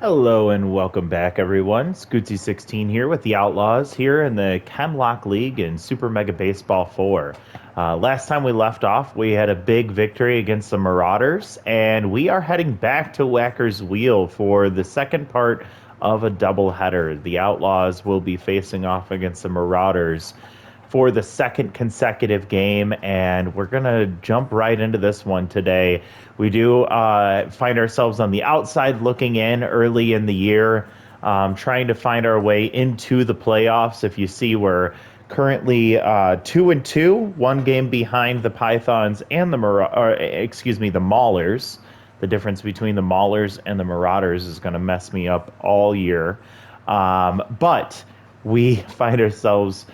Hello and welcome back, everyone. Scootsy16 here with the Outlaws here in the Chem Lock League in Super Mega Baseball 4. Last time we left off, we had a big victory against the Marauders, and we are heading back to Whacker's Wheel for the second part of a doubleheader. The Outlaws will be facing off against the Marauders for the second consecutive game, and we're going to jump right into this one today. We do find ourselves on the outside looking in early in the year, trying to find our way into the playoffs. If you see, we're currently 2-2, one game behind the Pythons and the the Maulers. The difference between the Maulers and the Marauders is going to mess me up all year. But we find ourselves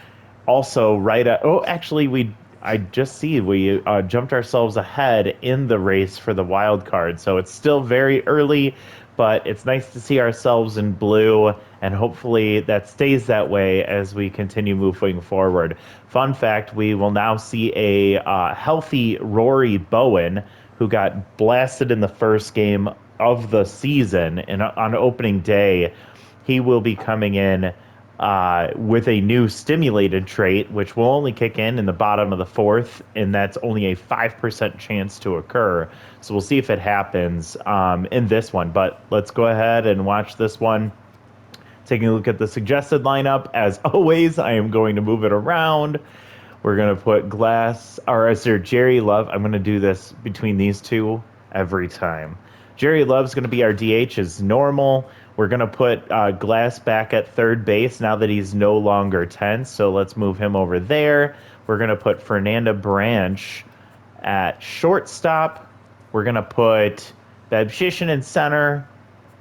also right at actually I just see we jumped ourselves ahead in the race for the wild card, so it's still very early, but it's nice to see ourselves in blue, and hopefully that stays that way as we continue moving forward. Fun fact, we will now see a healthy Rory Bowen, who got blasted in the first game of the season and on opening day. He will be coming in with a new stimulated trait, which will only kick in the bottom of the fourth, and that's only a 5% chance to occur. So we'll see if it happens in this one. But let's go ahead and watch this one. Taking a look at the suggested lineup, as always, I am going to move it around. We're going to put Glass, or is there Jerry Love? I'm going to do this between these two every time. Jerry Love's going to be our DH as normal. We're going to put Glass back at third base now that he's no longer 10, so let's move him over there. We're going to put Fernanda Branch at shortstop. We're going to put Babshishin in center.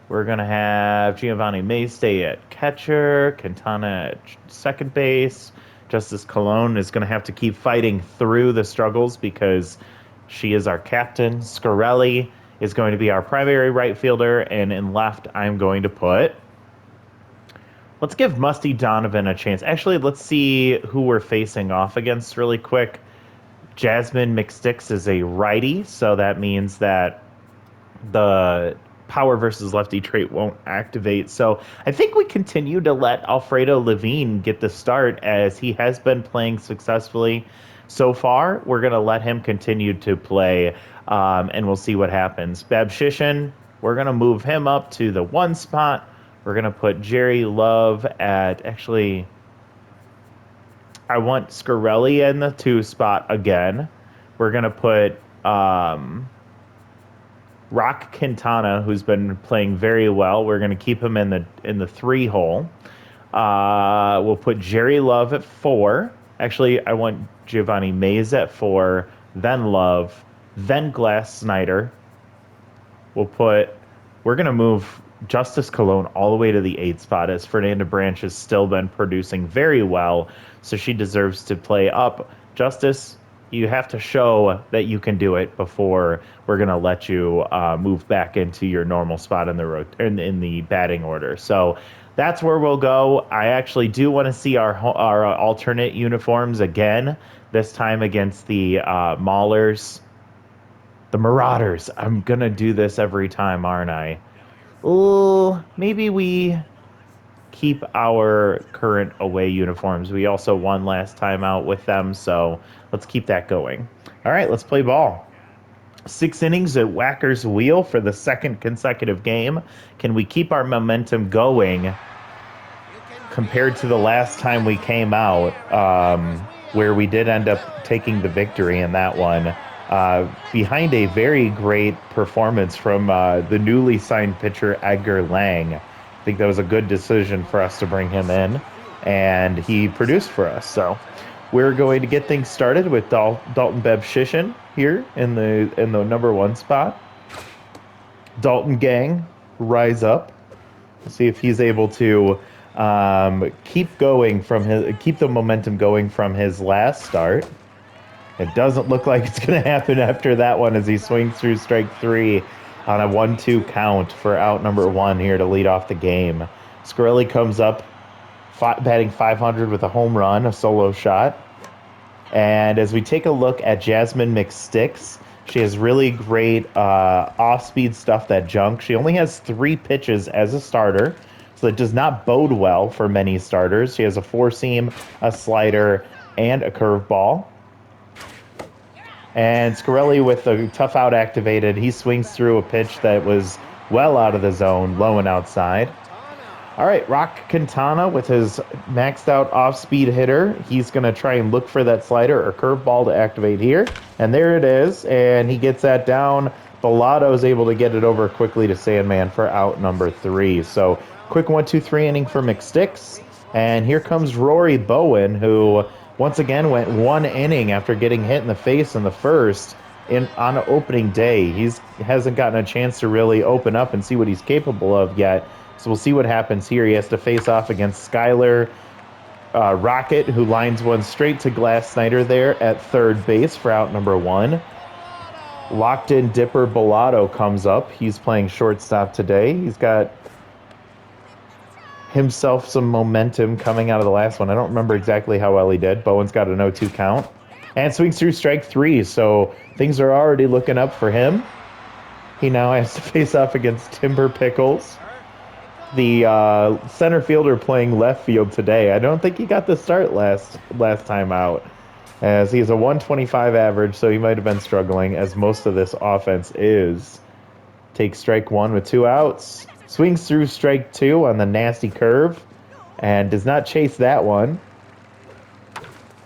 We're going to have Giovanni Mayste at catcher, Quintana at second base. Justice Colon is going to have to keep fighting through the struggles because she is our captain. Scarelli is going to be our primary right fielder, and in left, I'm going to put... Let's give Musty Donovan a chance. Actually, let's see who we're facing off against really quick. Jasmine McSticks is a righty, so that means that the power versus lefty trait won't activate. So I think we continue to let Alfredo Levine get the start, as he has been playing successfully so far. We're going to let him continue to play, and we'll see what happens. Babshishin, we're going to move him up to the one spot. We're going to put Jerry Love at... Actually, I want Scarelli in the two spot again. We're going to put Rock Quintana, who's been playing very well. We're going to keep him in the three hole. We'll put Jerry Love at 4. Actually, I want Giovanni Mays at 4, then Love, then Glass Snyder. We're going to move Justice Colon all the way to the 8 spot, as Fernanda Branch has still been producing very well, so she deserves to play up. Justice, you have to show that you can do it before we're going to let you move back into your normal spot in the batting order. So that's where we'll go. I actually do want to see our alternate uniforms again, this time against the Maulers. The Marauders. I'm going to do this every time, aren't I? Oh, maybe we keep our current away uniforms. We also won last time out with them, so let's keep that going. All right, let's play ball. 6 innings at Whacker's Wheel for the second consecutive game. Can we keep our momentum going compared to the last time we came out, where we did end up taking the victory in that one, behind a very great performance from the newly signed pitcher Edgar Lang. I think that was a good decision for us to bring him in, and he produced for us. So we're going to get things started with Dalton Babshishin here in the number 1 spot. Dalton gang, rise up. See if he's able to keep the momentum going from his last start. It doesn't look like it's going to happen after that one, as he swings through strike 3 on a 1-2 count for out number 1 here to lead off the game. Scarelli comes up, batting .500 with a home run, a solo shot. And as we take a look at Jasmine McSticks, She has really great off-speed stuff, that junk. She only has 3 pitches as a starter, so it does not bode well for many starters. She has a 4-seam, a slider, and a curveball. And Scarelli with the tough out activated, he swings through a pitch that was well out of the zone, low and outside. All right, Rock Quintana with his maxed out off-speed hitter. He's going to try and look for that slider or curveball to activate here. And there it is, and he gets that down. Bellotto is able to get it over quickly to Sandman for out number 3. So quick 1-2-3 inning for McSticks. And here comes Rory Bowen, who once again went 1 inning after getting hit in the face in the first on opening day. He hasn't gotten a chance to really open up and see what he's capable of yet. So we'll see what happens here. He has to face off against Skyler Rocket, who lines one straight to Glass Snyder there at third base for out number 1. Locked in Dipper Bellotto comes up. He's playing shortstop today. He's got himself some momentum coming out of the last one. I don't remember exactly how well he did. Bowen's got an 0-2 count. And swings through strike 3, so things are already looking up for him. He now has to face off against Timber Pickles, the center fielder playing left field today. I don't think he got the start last time out, as he's a 125 average, so he might have been struggling, as most of this offense is. Takes strike 1 with 2 outs. Swings through strike 2 on the nasty curve, and does not chase that one.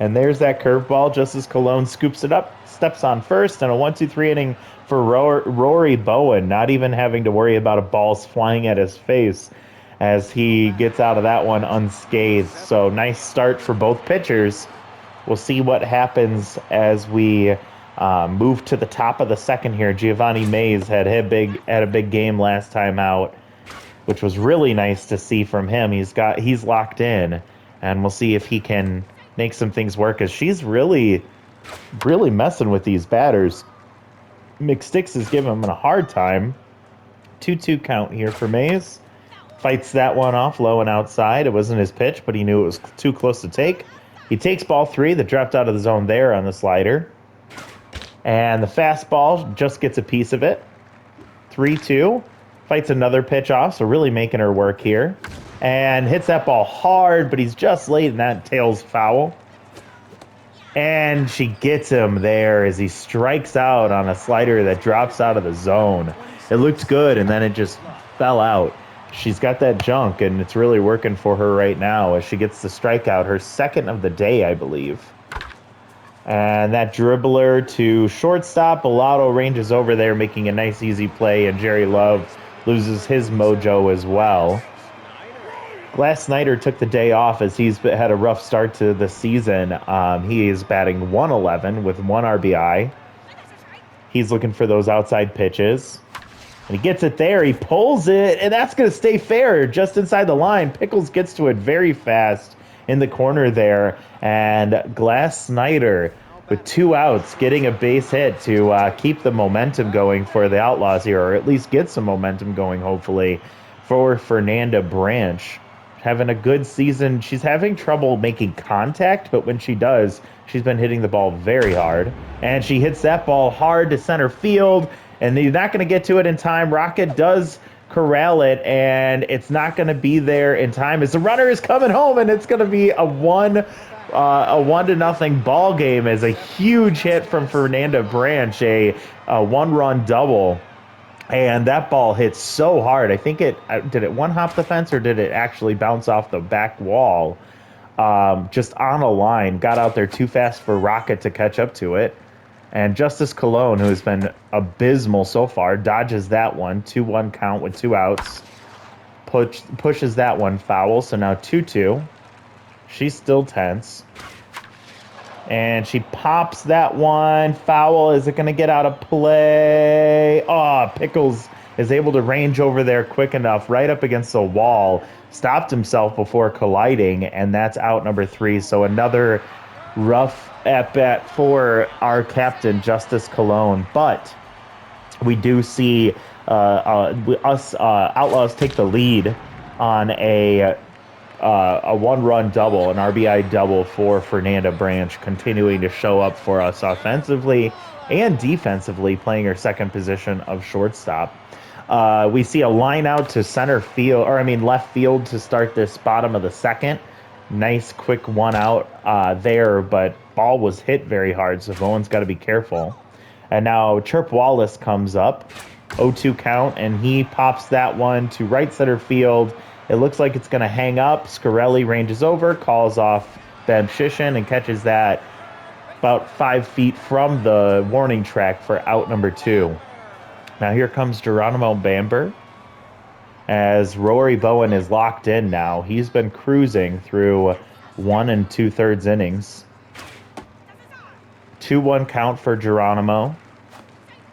And there's that curveball just as Colon scoops it up, steps on first, and a 1-2-3 inning for Rory Bowen, not even having to worry about a ball flying at his face as he gets out of that one unscathed. So nice start for both pitchers. We'll see what happens as we move to the top of the second here. Giovanni Mays had a big game last time out, which was really nice to see from him. He's locked in, and we'll see if he can make some things work, as she's really messing with these batters. McSticks is giving him a hard time. 2-2 count here for Mays. Fights that one off low and outside. It wasn't his pitch, but he knew it was too close to take. He takes ball 3 that dropped out of the zone there on the slider. And the fastball just gets a piece of it. 3-2. Fights another pitch off, so really making her work here. And hits that ball hard, but he's just late, and that tail's foul. And she gets him there as he strikes out on a slider that drops out of the zone. It looked good, and then it just fell out. She's got that junk, and it's really working for her right now as she gets the strikeout, her second of the day, I believe. And that dribbler to shortstop. Bellotto ranges over there, making a nice, easy play, and Jerry Love loses his mojo as well. Glass Snyder took the day off as he's had a rough start to the season. He is batting 111 with 1 RBI. He's looking for those outside pitches. And he gets it there. He pulls it, and that's going to stay fair just inside the line. Pickles gets to it very fast in the corner there. And Glass Snyder with 2 outs getting a base hit to keep the momentum going for the Outlaws here, or at least get some momentum going, hopefully, for Fernanda Branch. Having a good season. She's having trouble making contact, but when she does, she's been hitting the ball very hard. And she hits that ball hard to center field, and he's not going to get to it in time. Rocket does corral it, and it's not going to be there in time as the runner is coming home, and it's going to be a 1-0 ball game as a huge hit from Fernanda Branch, a 1-run double. And that ball hit so hard. I think did it one-hop the fence, or did it actually bounce off the back wall? Just on a line. Got out there too fast for Rocket to catch up to it. And Justice Colon, who has been abysmal so far, dodges that one. 2-1 count with 2 outs. Pushes that one foul, so now 2-2. She's still tense. And she pops that one. Foul. Is it going to get out of play? Oh, Pickles is able to range over there quick enough, right up against the wall. Stopped himself before colliding, and that's out number 3. So another rough at-bat for our captain, Justice Colon. But we do see us Outlaws take the lead on a 1-run double, an RBI double for Fernanda Branch, continuing to show up for us offensively and defensively playing her second position of shortstop. We see a line out to center field, or I mean left field to start this bottom of the second. Nice quick one out there, but ball was hit very hard, so Bowen's got to be careful. And now Chirp Wallace comes up, 0-2 count, and he pops that one to right center field. It looks like it's going to hang up. Scarelli ranges over, calls off Babshishin, and catches that about 5 feet from the warning track for out number 2. Now here comes Geronimo Bamber as Rory Bowen is locked in now. He's been cruising through 1 2/3 innings. 2-1 count for Geronimo.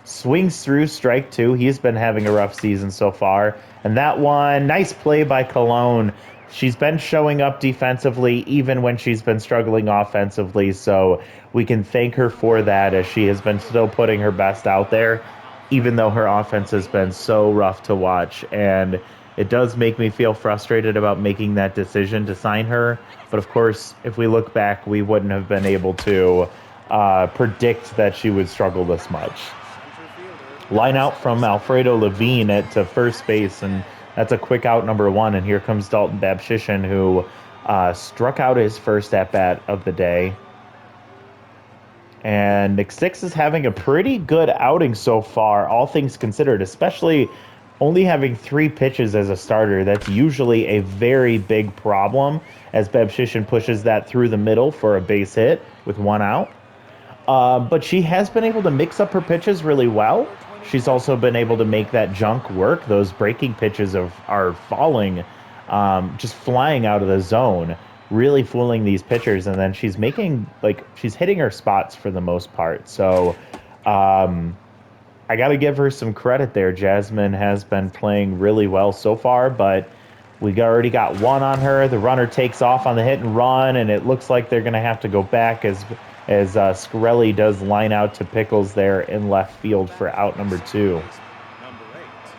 Swings through strike 2. He's been having a rough season so far. And that one, nice play by Cologne. She's been showing up defensively even when she's been struggling offensively. So we can thank her for that, as she has been still putting her best out there, even though her offense has been so rough to watch. And it does make me feel frustrated about making that decision to sign her. But of course, if we look back, we wouldn't have been able to predict that she would struggle this much. Line out from Alfredo Levine to first base, and that's a quick out number 1. And here comes Dalton Babshishin, who struck out his first at-bat of the day. And Nick Six is having a pretty good outing so far, all things considered, especially only having 3 pitches as a starter. That's usually a very big problem, as Babshishin pushes that through the middle for a base hit with 1 out. But she has been able to mix up her pitches really well. She's also been able to make that junk work. Those breaking pitches are falling, just flying out of the zone, really fooling these pitchers. And then she's hitting her spots for the most part. So I got to give her some credit there. Jasmine has been playing really well so far, but we already got 1 on her. The runner takes off on the hit and run, and it looks like they're going to have to go back as Scarelli does line out to Pickles there in left field for out number 2.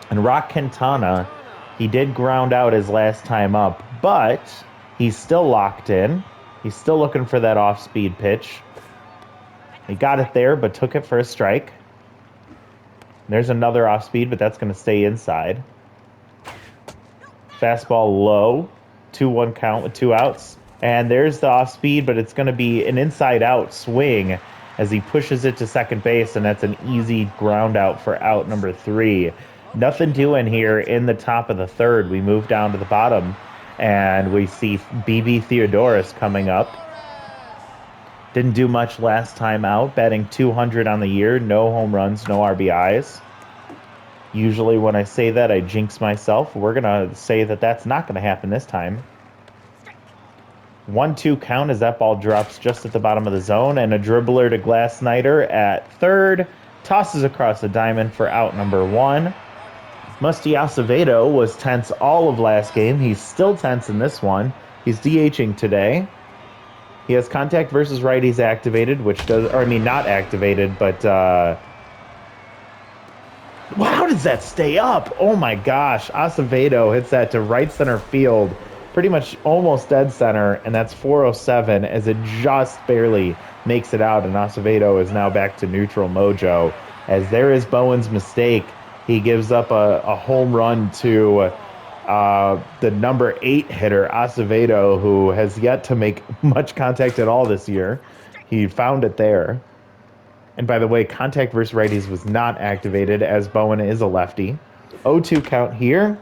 And Rock Quintana, he did ground out his last time up, but he's still locked in. He's still looking for that off-speed pitch. He got it there, but took it for a strike. There's another off-speed, but that's going to stay inside. Fastball low, 2-1 count with 2 outs. And there's the off-speed, but it's going to be an inside-out swing as he pushes it to second base, and that's an easy ground out for out number 3. Nothing doing here in the top of the 3rd. We move down to the bottom, and we see BB Theodoris coming up. Didn't do much last time out, batting 200 on the year, no home runs, no RBIs. Usually when I say that, I jinx myself. We're going to say that that's not going to happen this time. 1-2 count as that ball drops just at the bottom of the zone, and a dribbler to Glass Snyder at 3rd. Tosses across the diamond for out number 1. Musty Acevedo was tense all of last game. He's still tense in this one. He's DHing today. He has contact versus righties activated, not activated, but how does that stay up? Oh my gosh. Acevedo hits that to right center field, pretty much almost dead center, and that's 407 as it just barely makes it out, and Acevedo is now back to neutral mojo, as there is Bowen's mistake. He gives up a home run to the number 8 hitter, Acevedo, who has yet to make much contact at all this year. He found it there. And by the way, contact versus righties was not activated, as Bowen is a lefty. 0-2 count here.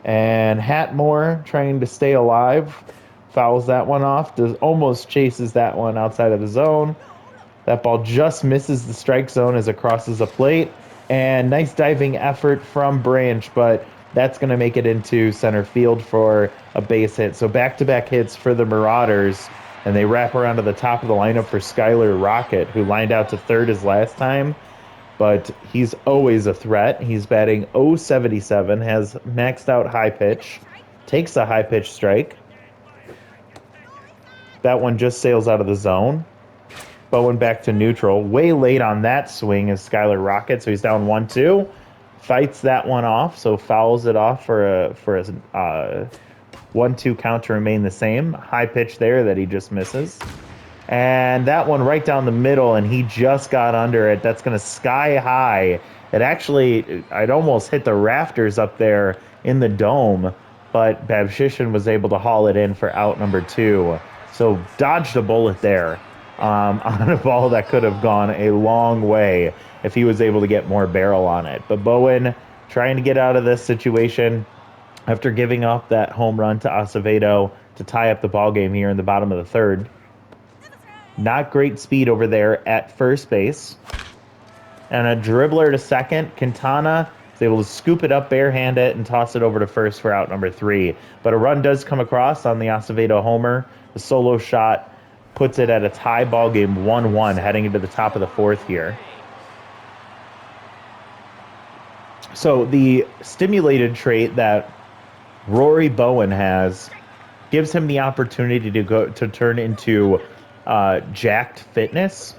And Hatmore, trying to stay alive, fouls that one off. Almost chases that one outside of the zone. That ball just misses the strike zone as it crosses the plate. And nice diving effort from Branch, but that's going to make it into center field for a base hit. So back-to-back hits for the Marauders, and they wrap around to the top of the lineup for Skylar Rocket, who lined out to 3rd his last time. But he's always a threat. He's batting .077, has maxed out high pitch, takes a high pitch strike. That one just sails out of the zone. Bowen back to neutral. Way late on that swing is Skylar Rocket, so he's down 1-2. Fights that one off, so fouls it off for a 1-2 count to remain the same. High pitch there that he just misses. And that one right down the middle, and he just got under it. That's going to sky high. It actually, I'd almost hit the rafters up there in the dome, but Babshishin was able to haul it in for out number 2. So dodged a bullet there on a ball that could have gone a long way if he was able to get more barrel on it. But Bowen trying to get out of this situation after giving up that home run to Acevedo to tie up the ball game here in the bottom of the third. Not great speed over there at first base. And a dribbler to second. Quintana is able to scoop it up, barehand it, and toss it over to first for out number 3. But a run does come across on the Acevedo homer. The solo shot puts it at a tie ball game 1-1 heading into the top of the fourth here. So the stimulated trait that Rory Bowen has gives him the opportunity to turn into juiced fitness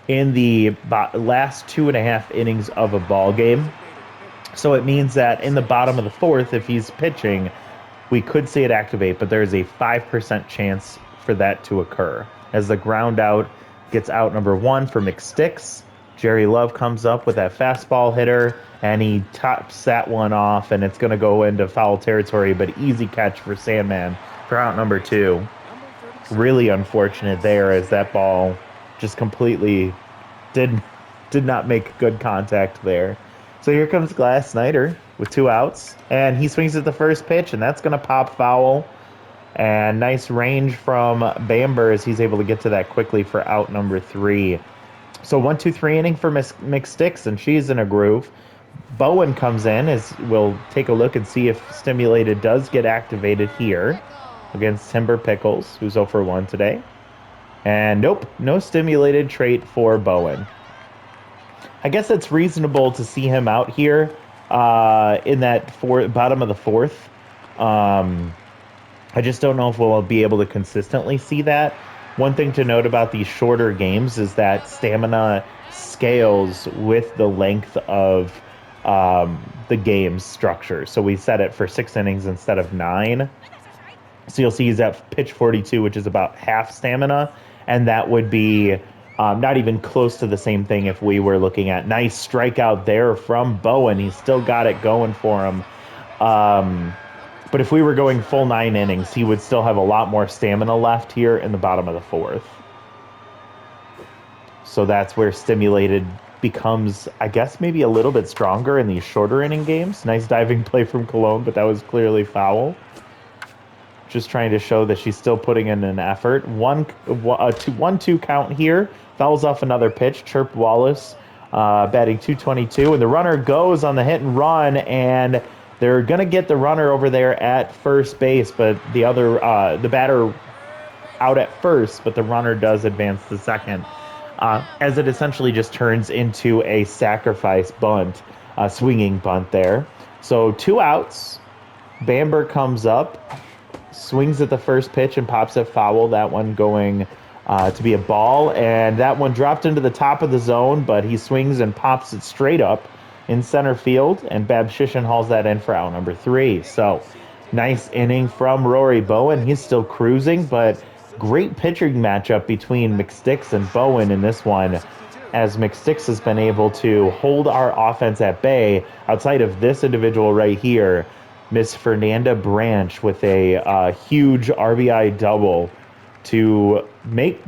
in the last 2.5 innings of a ball game. So it means that in the bottom of the fourth, if he's pitching, we could see it activate, but there's a 5% chance for that to occur. As the ground out gets out number 1 for McSticks, Jerry Love comes up with that fastball hitter, and he tops that one off, and it's going to go into foul territory, but easy catch for Sandman for out number 2. Really unfortunate there, as that ball just completely did not make good contact there. So here comes Glass Snyder with 2 outs, and he swings at the first pitch, and that's going to pop foul. And nice range from Bamber as he's able to get to that quickly for out number 3. So 1-2-3 inning for McSticks, and she's in a groove. Bowen comes in, as we'll take a look and see if Stimulated does get activated here against Timber Pickles, who's 0 for 1 today. And nope, no stimulated trait for Bowen. I guess it's reasonable to see him out here in that bottom of the fourth. I just don't know if we'll be able to consistently see that. One thing to note about these shorter games is that stamina scales with the length of the game's structure. So we set it for 6 innings instead of 9. So you'll see he's at pitch 42, which is about half stamina, and that would be not even close to the same thing if we were looking at nice strikeout there from Bowen. He's still got it going for him. But if we were going full 9 innings, he would still have a lot more stamina left here in the bottom of the fourth. So that's where Stimulated becomes, I guess, maybe a little bit stronger in these shorter inning games. Nice diving play from Cologne, but that was clearly foul. Just trying to show that she's still putting in an effort. 1-2 count here. Fouls off another pitch. Chirp Wallace batting .222. And the runner goes on the hit and run, and they're going to get the runner over there at first base, but the batter out at first, but the runner does advance to second. As it essentially just turns into a sacrifice bunt, swinging bunt there. So 2 outs. Bamber comes up, swings at the first pitch and pops it foul. That one going to be a ball, and that one dropped into the top of the zone, but he swings and pops it straight up in center field, and Babshishin hauls that in for out number 3. So nice inning from Rory Bowen. He's still cruising, but great pitching matchup between McSticks and Bowen in this one, as McSticks has been able to hold our offense at bay outside of this individual right here, Miss Fernanda Branch, with a huge RBI double to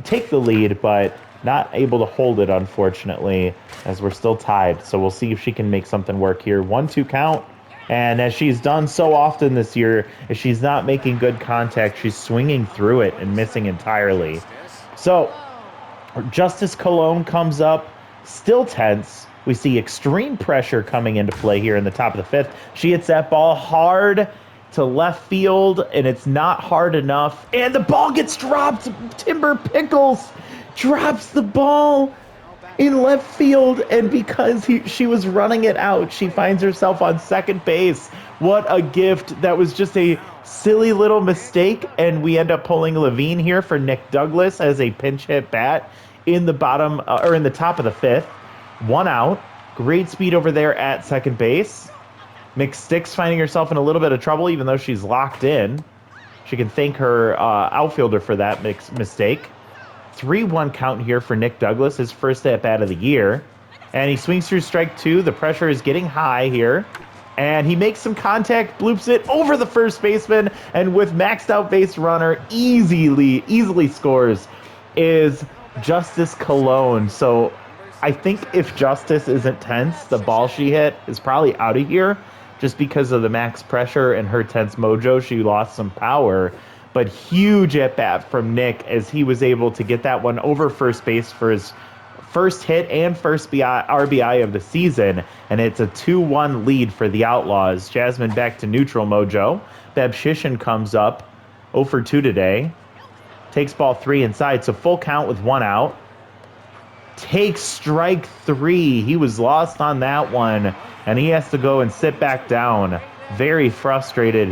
take the lead, but not able to hold it, unfortunately, as we're still tied. So we'll see if she can make something work here. 1-2 count. And as she's done so often this year, if she's not making good contact, she's swinging through it and missing entirely. So Justice Cologne comes up, still tense. We see extreme pressure coming into play here in the top of the fifth. She hits that ball hard to left field, and it's not hard enough. And the ball gets dropped. Timber Pickles drops the ball in left field, and because she was running it out, she finds herself on second base. What a gift. That was just a silly little mistake, and we end up pulling Levine here for Nick Douglas as a pinch hit bat in the bottom, or in the top of the fifth. 1 out. Great speed over there at second base. McSticks finding herself in a little bit of trouble, even though she's locked in. She can thank her outfielder for that mistake. 3-1 count here for Nick Douglas, his first at-bat of the year. And he swings through strike 2. The pressure is getting high here. And he makes some contact, bloops it over the first baseman, and with maxed out base runner, easily scores is Justice Cologne. So I think if Justice isn't tense, the ball she hit is probably out of here just because of the max pressure and her tense mojo. She lost some power, but huge at bat from Nick as he was able to get that one over first base for his first hit and first RBI of the season, and it's a 2-1 lead for the Outlaws. Jasmine back to neutral mojo. Beb Shishin comes up 0 for 2 today. Takes ball 3 inside, so full count with 1 out. Takes strike 3. He was lost on that one, and he has to go and sit back down. Very frustrated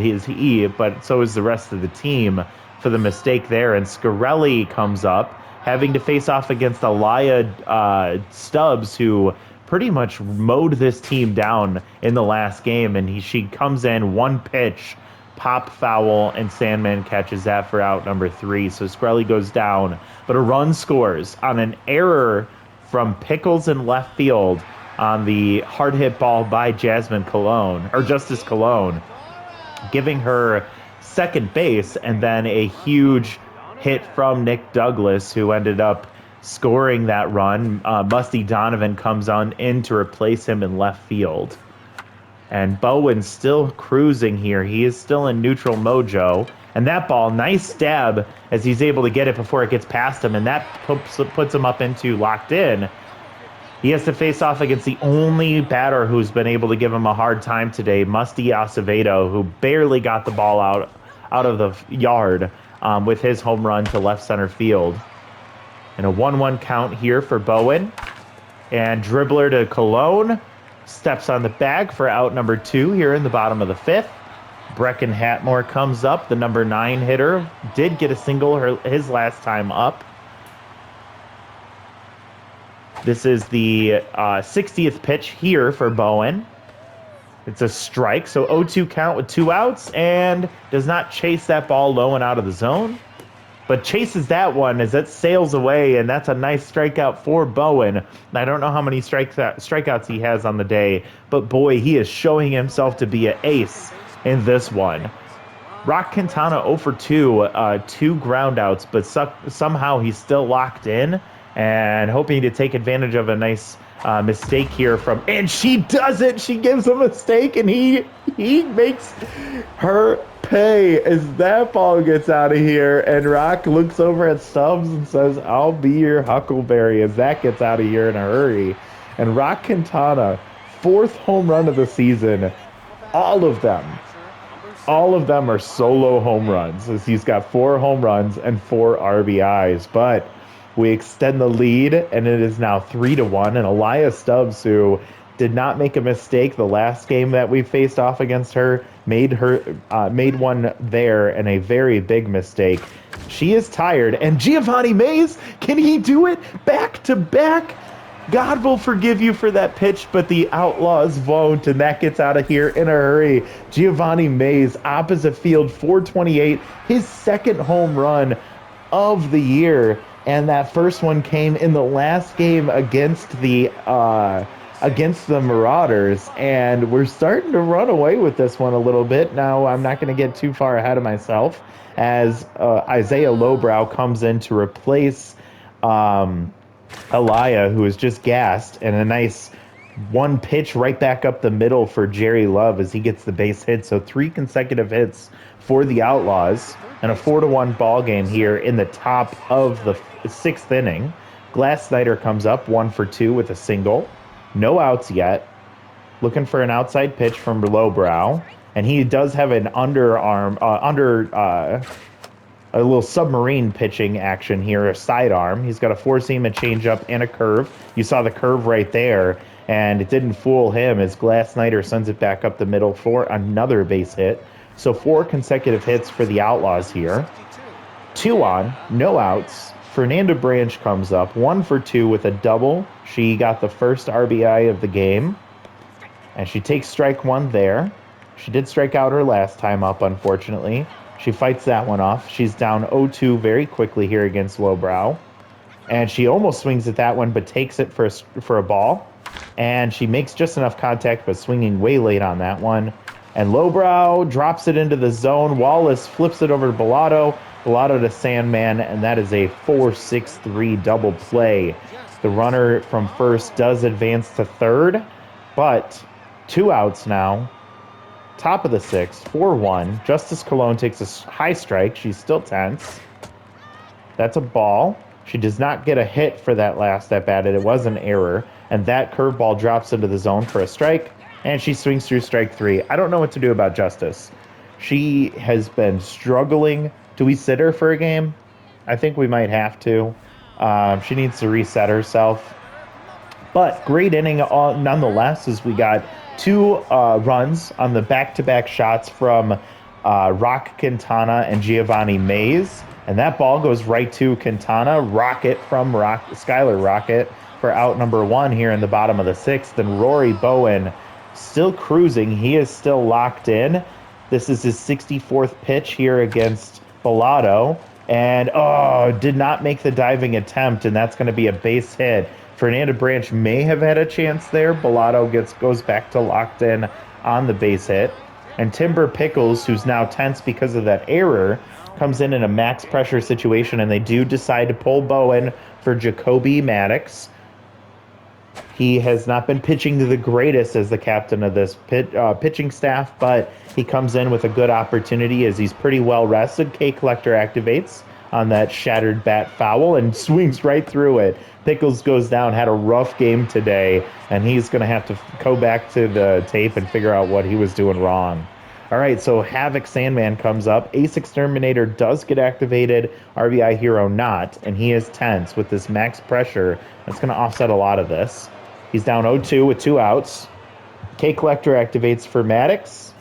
but so is the rest of the team for the mistake there, and Scarelli comes up, having to face off against Aliyah Stubbs, who pretty much mowed this team down in the last game. And she comes in, one pitch, pop foul, and Sandman catches that for out number 3. So Scarelli goes down, but a run scores on an error from Pickles in left field on the hard hit ball by Justice Cologne, giving her second base, and then a huge hit from Nick Douglas, who ended up scoring that run. Musty Donovan comes on in to replace him in left field. And Bowen's still cruising here. He is still in neutral mojo. And that ball, nice stab as he's able to get it before it gets past him, and that puts him up into locked in. He has to face off against the only batter who's been able to give him a hard time today, Musty Acevedo, who barely got the ball out of the yard with his home run to left center field. And a 1-1 count here for Bowen. And dribbler to Cologne. Steps on the bag for out number 2 here in the bottom of the 5th. Brecken Hatmore comes up, the number 9 hitter. Did get a single his last time up. This is the 60th pitch here for Bowen. It's a strike, so 0-2 count with 2 outs, and does not chase that ball low and out of the zone, but chases that one as it sails away, and that's a nice strikeout for Bowen. I don't know how many strikeouts he has on the day, but boy, he is showing himself to be an ace in this one. Rock Quintana 0 for 2, 2 groundouts, but somehow he's still locked in and hoping to take advantage of a nice mistake here and she does it. She gives a mistake, and he makes her pay as that ball gets out of here. And Rock looks over at Stubbs and says, "I'll be your Huckleberry," as that gets out of here in a hurry. And Rock Quintana, 4th home run of the season. All of them are solo home runs, as he's got 4 home runs and 4 RBIs. But we extend the lead, and it is now 3-1. And Aliyah Stubbs, who did not make a mistake the last game that we faced off against her, made one there, and a very big mistake. She is tired. And Giovanni Mays, can he do it back to back? God will forgive you for that pitch, but the Outlaws won't, and that gets out of here in a hurry. Giovanni Mays, opposite field, 428, his 2nd home run of the year. And that first one came in the last game against the Marauders, and we're starting to run away with this one a little bit. Now, I'm not going to get too far ahead of myself as Isaiah Lowbrow comes in to replace Aliyah, who is just gassed, and a nice one pitch right back up the middle for Jerry Love as he gets the base hit. So 3 consecutive hits for the Outlaws, and a 4-1 ball game here in the top of the 6th inning. Glass Snyder comes up 1 for 2 with a single. No outs yet. Looking for an outside pitch from Lowbrow, and he does have an a little submarine pitching action here, a sidearm. He's got a 4-seam, a changeup, and a curve. You saw the curve right there, and it didn't fool him as Glass Snyder sends it back up the middle for another base hit. So 4 consecutive hits for the Outlaws here. 2 on, no outs. Fernanda Branch comes up 1 for 2 with a double. She got the first RBI of the game, and she takes strike 1 there. She did strike out her last time up, unfortunately. She fights that one off. She's down 0-2 very quickly here against Lowbrow. And she almost swings at that one, but takes it for a ball. And she makes just enough contact, but swinging way late on that one. And Lowbrow drops it into the zone. Wallace flips it over to Bellato. Bellato to Sandman, and that is a 4-6-3 double play. The runner from first does advance to third, but 2 outs now. Top of the 6th, 4-1. Justice Cologne takes a high strike. She's still tense. That's a ball. She does not get a hit for that last at bat. It was an error. And that curveball drops into the zone for a strike. And she swings through strike 3. I don't know what to do about Justice. She has been struggling. Do we sit her for a game? I think we might have to. She needs to reset herself. But great inning nonetheless, as we got 2 runs on the back-to-back shots from Rock Quintana and Giovanni Mays. And that ball goes right to Quintana. Rocket from Skylar Rocket for out number 1 here in the bottom of the 6th. And Rory Bowen still cruising. He is still locked in. This is his 64th pitch here against Bellato. And, did not make the diving attempt, and that's going to be a base hit. Fernanda Branch may have had a chance there. Bellato goes back to locked in on the base hit. And Timber Pickles, who's now tense because of that error, comes in a max pressure situation, and they do decide to pull Bowen for Jacoby Maddox. He has not been pitching to the greatest as the captain of this pitching staff, but he comes in with a good opportunity as he's pretty well rested. K Collector activates on that shattered bat foul and swings right through it. Pickles goes down, had a rough game today, and he's going to have to go back to the tape and figure out what he was doing wrong. All right, so Havoc Sandman comes up. Ace Exterminator does get activated, RBI Hero not, and he is tense with this max pressure. That's going to offset a lot of this. He's down 0-2 with 2 outs. K Collector activates for Maddox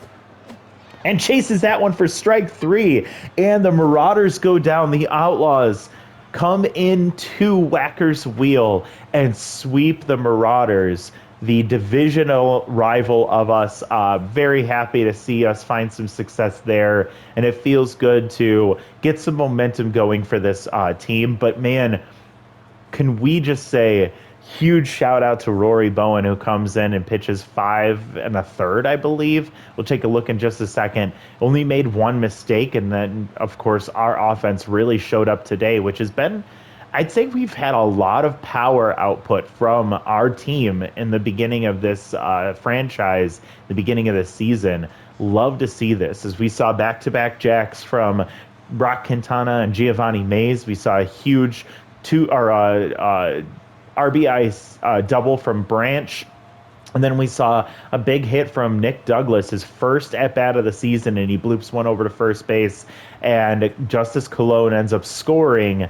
and chases that one for strike 3. And the Marauders go down. The Outlaws come into Whacker's Wheel and sweep the Marauders, the divisional rival of us. Very happy to see us find some success there, and it feels good to get some momentum going for this team. But man, can we just say huge shout out to Rory Bowen, who comes in and pitches 5 1/3, I believe. We'll take a look in just a second. Only made 1 mistake, and then, of course, our offense really showed up today, which has been, I'd say we've had a lot of power output from our team in the beginning of this franchise, the beginning of this season. Love to see this, as we saw back-to-back jacks from Rock Quintana and Giovanni Mays. We saw a huge RBI double from Branch. And then we saw a big hit from Nick Douglas, his first at-bat of the season, and he bloops one over to first base. And Justice Cologne ends up scoring.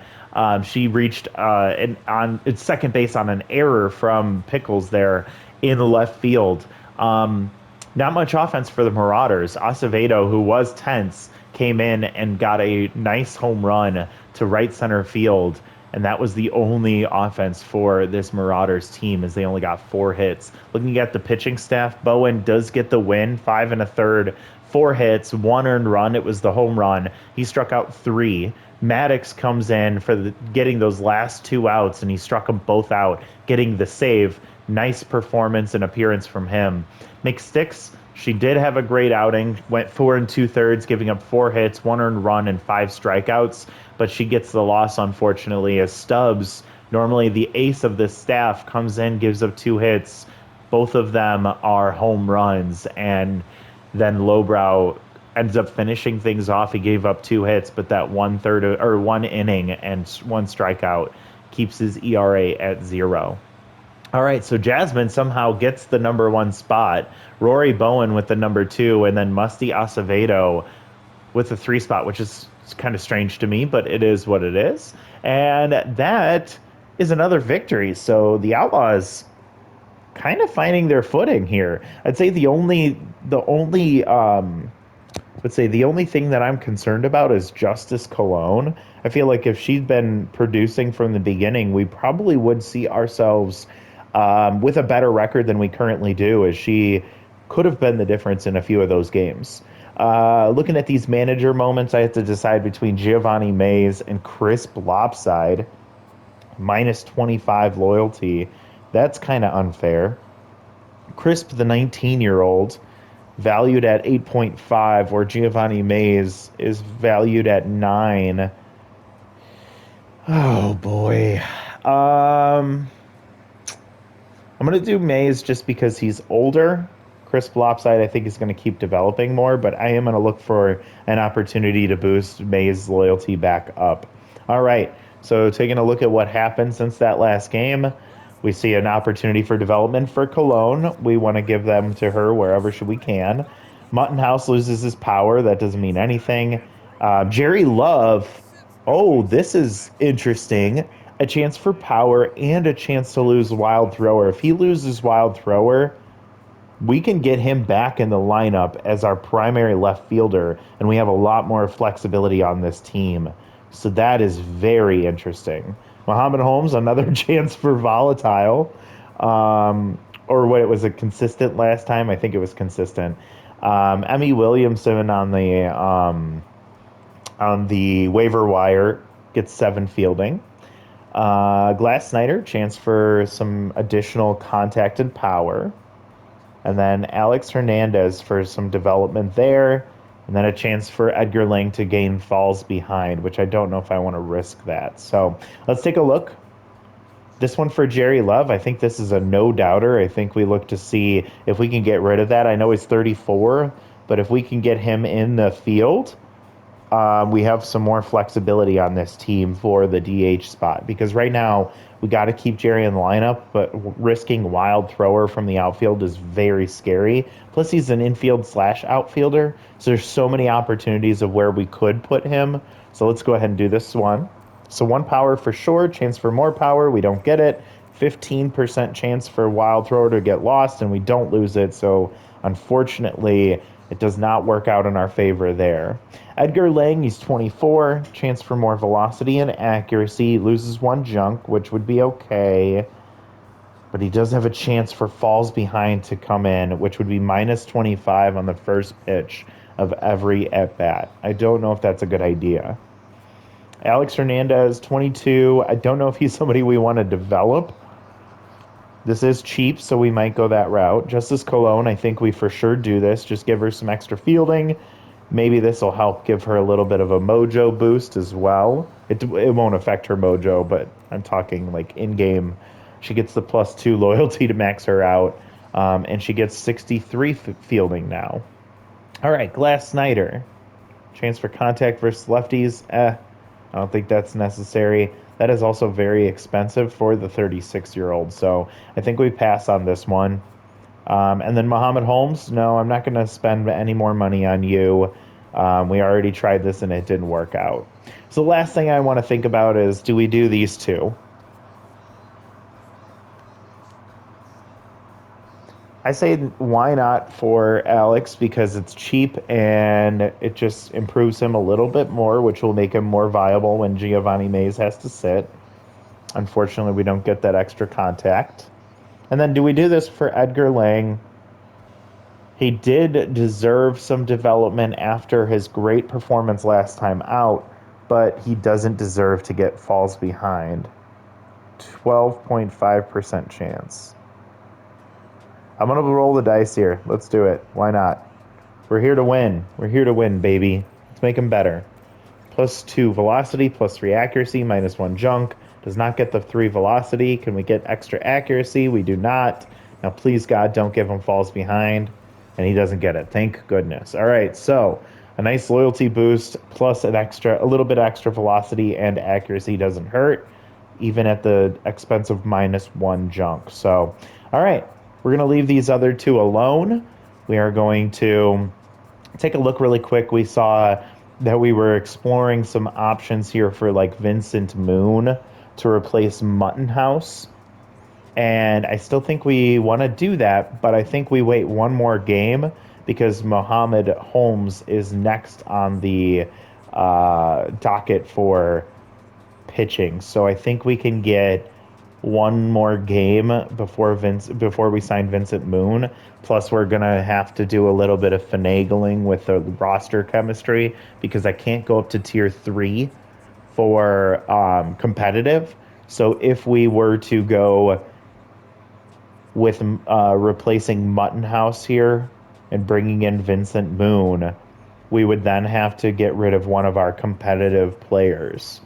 She reached on second base on an error from Pickles there in the left field. Not much offense for the Marauders. Acevedo, who was tense, came in and got a nice home run to right center field. And that was the only offense for this Marauders team, as they only got 4 hits. Looking at the pitching staff, Bowen does get the win, 5 1/3, 4 hits, 1 earned run. It was the home run. He struck out 3. Maddox comes in for getting those last 2 outs, and he struck them both out, getting the save. Nice performance and appearance from him. McSticks, she did have a great outing, went 4 2/3, giving up 4 hits, 1 earned run, and 5 strikeouts. But she gets the loss, unfortunately, as Stubbs, normally the ace of this staff, comes in, gives up 2 hits. Both of them are home runs, and then Lowbrow ends up finishing things off. He gave up 2 hits, but that 1 inning and 1 strikeout keeps his ERA at 0. All right, so Jasmine somehow gets the number 1 spot. Rory Bowen with the number 2, and then Musty Acevedo with the 3 spot, which is kind of strange to me, but it is what it is. And that is another victory. So the Outlaws kind of finding their footing here. I'd say the only thing that I'm concerned about is Justice Cologne. I feel like if she'd been producing from the beginning, we probably would see ourselves with a better record than we currently do, as she could have been the difference in a few of those games. Looking at these manager moments, I have to decide between Giovanni Mays and Crisp Lopside. Minus 25 loyalty. That's kind of unfair. Crisp, the 19-year-old, valued at 8.5, where Giovanni Mays is valued at 9. Oh boy. Um, I'm gonna do Mays just because he's older. Crisp Lopside, I think, is going to keep developing more, but I am going to look for an opportunity to boost Mays' loyalty back up. All right, so taking a look at what happened since that last game, we see an opportunity for development for Cologne. We want to give them to her wherever we can. Mutton House loses his power. That doesn't mean anything. Jerry Love. Oh, this is interesting. A chance for power and a chance to lose Wild Thrower. If he loses Wild Thrower, we can get him back in the lineup as our primary left fielder, and we have a lot more flexibility on this team. So that is very interesting. Muhammad Holmes, another chance for volatile. Or what, it was a consistent last time? I think it was consistent. Emmy Williamson on the waiver wire gets 7 fielding. Glass Snyder, chance for some additional contact and power. And then Alex Hernandez for some development there. And then a chance for Edgar Lang to gain falls behind, which I don't know if I want to risk that. So let's take a look. This one for Jerry Love, I think this is a no-doubter. I think we look to see if we can get rid of that. I know he's 34, but if we can get him in the field, we have some more flexibility on this team for the DH spot, because right now we got to keep Jerry in the lineup, but risking Wild Thrower from the outfield is very scary. Plus, he's an infield / outfielder, so there's so many opportunities of where we could put him. So let's go ahead and do this one. So 1 power for sure, chance for more power, we don't get it. 15% chance for Wild Thrower to get lost, and we don't lose it. So unfortunately, it does not work out in our favor there. Edgar Lang, he's 24. Chance for more velocity and accuracy. Loses 1 junk, which would be okay. But he does have a chance for falls behind to come in, which would be minus 25 on the first pitch of every at-bat. I don't know if that's a good idea. Alex Hernandez, 22. I don't know if he's somebody we want to develop. This is cheap, so we might go that route. Justice Cologne, I think we for sure do this. Just give her some extra fielding. Maybe this will help give her a little bit of a mojo boost as well. It won't affect her mojo, but I'm talking like in-game. She gets the +2 loyalty to max her out, and she gets 63 fielding now. All right, Glass Snyder. Chance for contact versus lefties. I don't think that's necessary. That is also very expensive for the 36-year-old, so I think we pass on this one. And then Muhammad Holmes, no, I'm not going to spend any more money on you. We already tried this and it didn't work out. So the last thing I want to think about is, do we do these two? I say why not for Alex, because it's cheap and it just improves him a little bit more, which will make him more viable when Giovanni Mays has to sit. Unfortunately, we don't get that extra contact. And then do we do this for Edgar Lang? He did deserve some development after his great performance last time out, but he doesn't deserve to get falls behind. 12.5% chance. I'm going to roll the dice here. Let's do it. Why not? We're here to win. We're here to win, baby. Let's make him better. +2 velocity, +3 accuracy, -1 junk. Does not get the 3 velocity. Can we get extra accuracy? We do not. Now, please, God, don't give him falls behind. And he doesn't get it. Thank goodness. All right, so a nice loyalty boost plus a little bit extra velocity and accuracy doesn't hurt, even at the expense of -1 junk. So, all right, we're going to leave these other 2 alone. We are going to take a look really quick. We saw that we were exploring some options here for like Vincent Moon to replace Mutton House. And I still think we want to do that, but I think we wait one more game because Muhammad Holmes is next on the docket for pitching. So I think we can get one more game before we sign Vincent Moon. Plus, we're gonna have to do a little bit of finagling with the roster chemistry because I can't go up to tier 3 for competitive. So if we were to go with replacing Mutton House here and bringing in Vincent Moon, we would then have to get rid of one of our competitive players.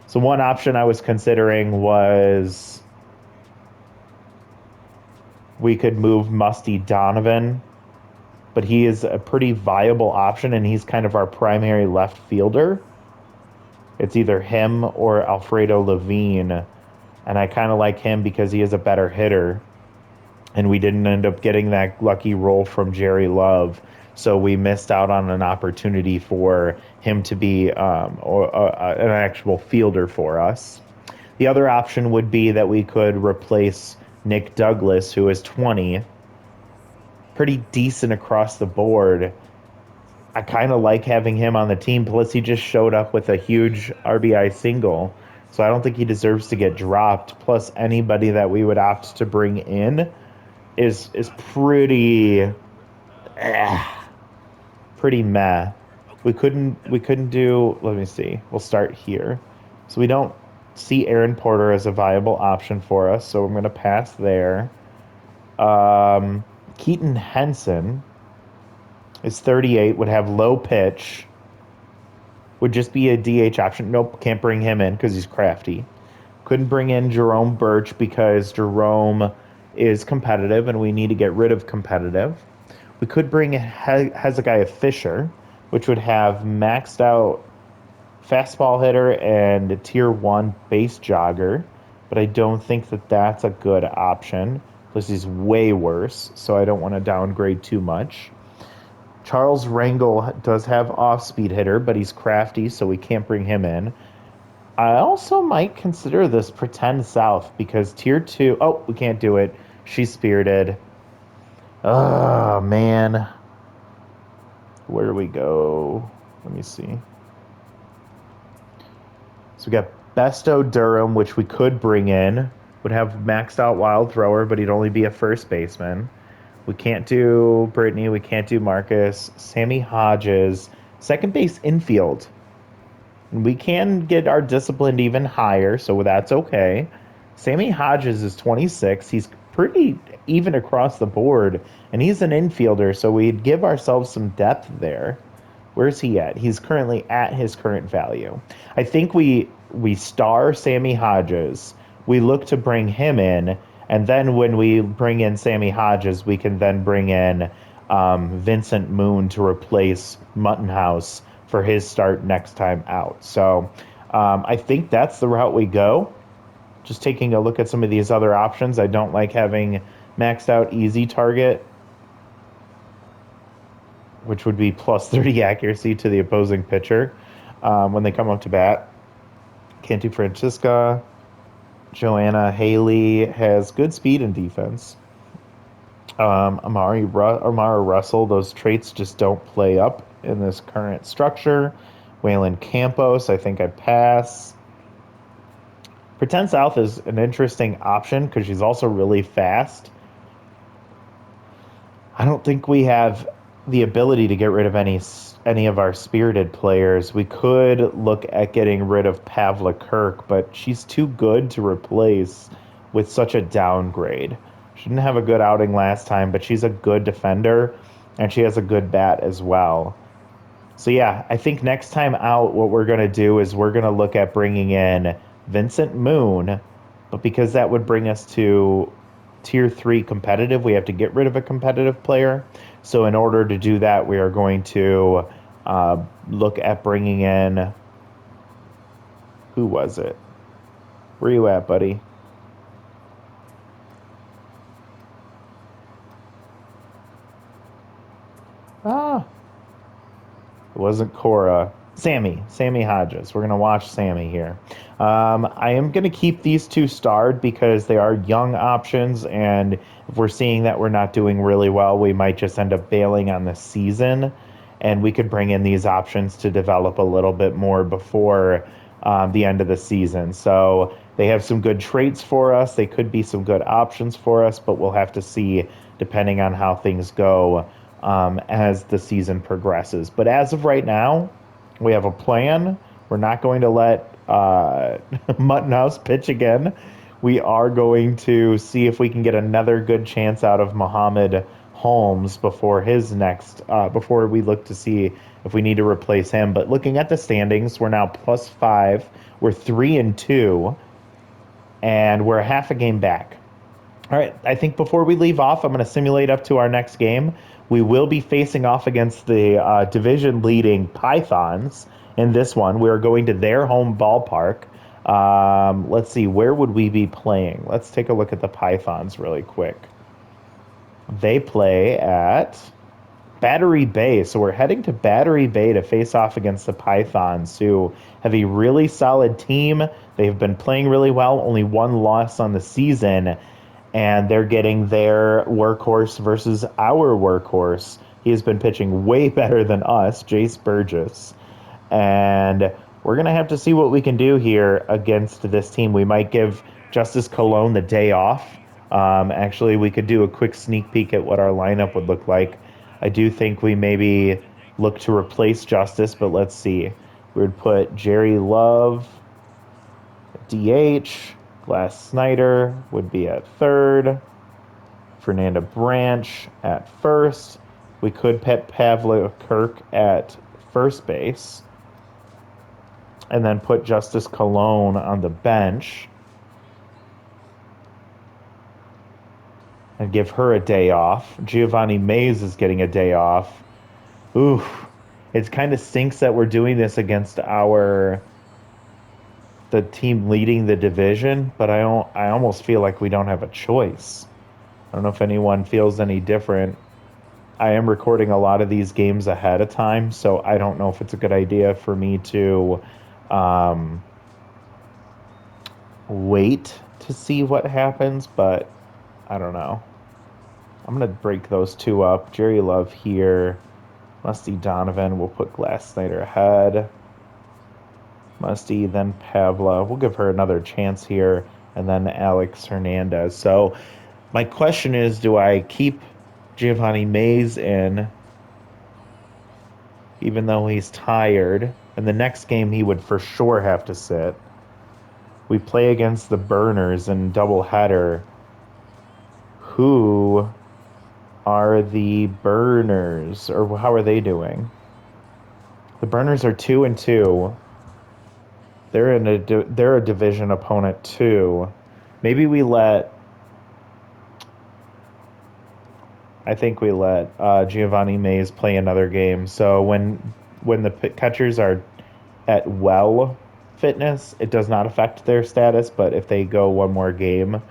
So one option I was considering was we could move Musty Donovan, but he is a pretty viable option and he's kind of our primary left fielder. It's either him or Alfredo Levine, and I kind of like him because he is a better hitter. And we didn't end up getting that lucky roll from Jerry Love. So we missed out on an opportunity for him to be an actual fielder for us. The other option would be that we could replace Nick Douglas, who is 20, pretty decent across the board. I kind of like having him on the team. Plus, he just showed up with a huge RBI single. So I don't think he deserves to get dropped. Plus, anybody that we would opt to bring in is pretty meh. We couldn't do, let me see. We'll start here. So we don't see Aaron Porter as a viable option for us, so I'm going to pass there. Keaton Henson is 38, would have low pitch, would just be a DH option. Nope, can't bring him in because he's crafty. Couldn't bring in Jerome Birch because Jerome is competitive and we need to get rid of competitive. We could bring Hezekiah Fisher, which would have maxed out fastball hitter and tier 1 base jogger, but I don't think that that's a good option. Plus, he's way worse, so I don't want to downgrade too much. Charles Rangel does have off-speed hitter, but he's crafty, so we can't bring him in. I also might consider this Pretend South because tier 2... Oh, we can't do it. She's spirited. Oh, man. Where do we go? Let me see. So we got Besto Durham, which we could bring in. Would have maxed out wild thrower, but he'd only be a first baseman. We can't do Brittany. We can't do Marcus. Sammy Hodges. Second base infield. We can get our discipline even higher, so that's okay. Sammy Hodges is 26. He's pretty even across the board, and he's an infielder, so we'd give ourselves some depth there. Where's he at? He's currently at his current value. I think we star Sammy Hodges. We look to bring him in, and then when we bring in Sammy Hodges, we can then bring in Vincent Moon to replace Mutton House for his start next time out. So I think that's the route we go. Just taking a look at some of these other options, I don't like having maxed out easy target, which would be plus 30 accuracy to the opposing pitcher when they come up to bat. Can't do Francisca. Joanna Haley has good speed and defense. Amara Russell, those traits just don't play up in this current structure. Waylon Campos, I think I pass. Pretend South is an interesting option because she's also really fast. I don't think we have the ability to get rid of any of our spirited players. We could look at getting rid of Pavla Kirk, but she's too good to replace with such a downgrade. She didn't have a good outing last time, but she's a good defender, and she has a good bat as well. So yeah, I think next time out, what we're going to do is we're going to look at bringing in Vincent Moon, but because that would bring us to tier 3 competitive, we have to get rid of a competitive player. So in order to do that, we are going to look at bringing in, who was it? Where you at, buddy? It wasn't Cora. Sammy Hodges. We're going to watch Sammy here. I am going to keep these two starred because they are young options, and if we're seeing that we're not doing really well, we might just end up bailing on the season, and we could bring in these options to develop a little bit more before the end of the season. So They have some good traits for us. They could be some good options for us, but we'll have to see depending on how things go as the season progresses. But as of right now, we have a plan. We're not going to let Muttonhouse pitch again. We are going to see if we can get another good chance out of Muhammad Holmes before his next, before we look to see if we need to replace him. But looking at the standings, we're now +5. We're 3-2, and we're half a game back. All right, I think before we leave off, I'm going to simulate up to our next game. We will be facing off against the division leading Pythons in this one. We are going to their home ballpark. Let's see, where would we be playing? Let's take a look at the Pythons really quick. They play at Battery Bay. So we're heading to Battery Bay to face off against the Pythons, who have a really solid team. They've been playing really well, only one loss on the season, and they're getting their workhorse versus our workhorse. He has been pitching way better than us, Jace Burgess. And we're going to have to see what we can do here against this team. We might give Justice Cologne the day off. Actually, we could do a quick sneak peek at what our lineup would look like. I do think we maybe look to replace Justice, but let's see. We would put Jerry Love at DH. Glass Snyder would be at third. Fernanda Branch at first. We could put Pavla Kirk at first base. And then put Justice Cologne on the bench. And give her a day off. Giovanni Mays is getting a day off. Oof. It kind of stinks that we're doing this against the team leading the division, but I almost feel like we don't have a choice. I don't know if anyone feels any different. I am recording a lot of these games ahead of time, so I don't know if it's a good idea for me to wait to see what happens, but I don't know. I'm going to break those two up. Jerry Love here. Musty Donovan. We'll put Glass Snyder ahead. Musty, then Pavla. We'll give her another chance here. And then Alex Hernandez. So my question is, do I keep Giovanni Mays in, even though he's tired? And the next game he would for sure have to sit. We play against the Burners in doubleheader. Who are the Burners, or how are they doing? The Burners are 2-2. They're a division opponent too. Maybe we let. I think we let Giovanni Mays play another game. So when the catchers are at well fitness, it does not affect their status. But if they go one more game,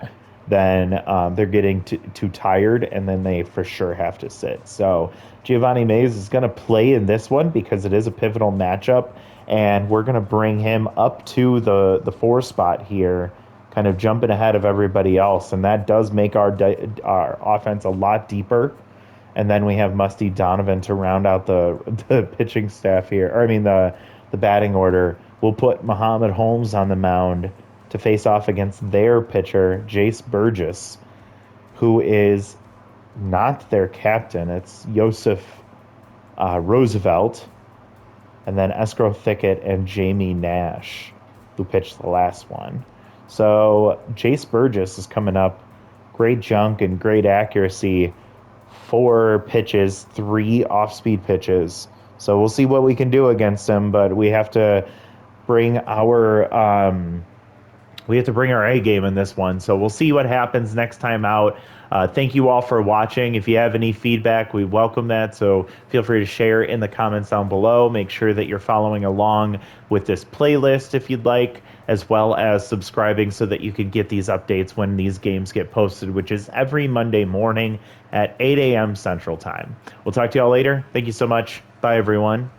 then they're getting too tired, and then they for sure have to sit. So Giovanni Mays is going to play in this one because it is a pivotal matchup, and we're going to bring him up to the 4 spot here, kind of jumping ahead of everybody else, and that does make our offense a lot deeper. And then we have Musty Donovan to round out the pitching staff here, or I mean the batting order. We'll put Muhammad Holmes on the mound to face off against their pitcher, Jace Burgess, who is not their captain. It's Joseph Roosevelt, and then Escrow Thicket and Jamie Nash, who pitched the last one. So Jace Burgess is coming up. Great junk and great accuracy. 4 pitches, 3 off-speed pitches. So we'll see what we can do against him, but we have to bring our A game in this one. So we'll see what happens next time out. Thank you all for watching. If you have any feedback, we welcome that. So feel free to share in the comments down below. Make sure that you're following along with this playlist if you'd like, as well as subscribing so that you can get these updates when these games get posted, which is every Monday morning at 8 a.m. Central Time. We'll talk to y'all later. Thank you so much. Bye, everyone.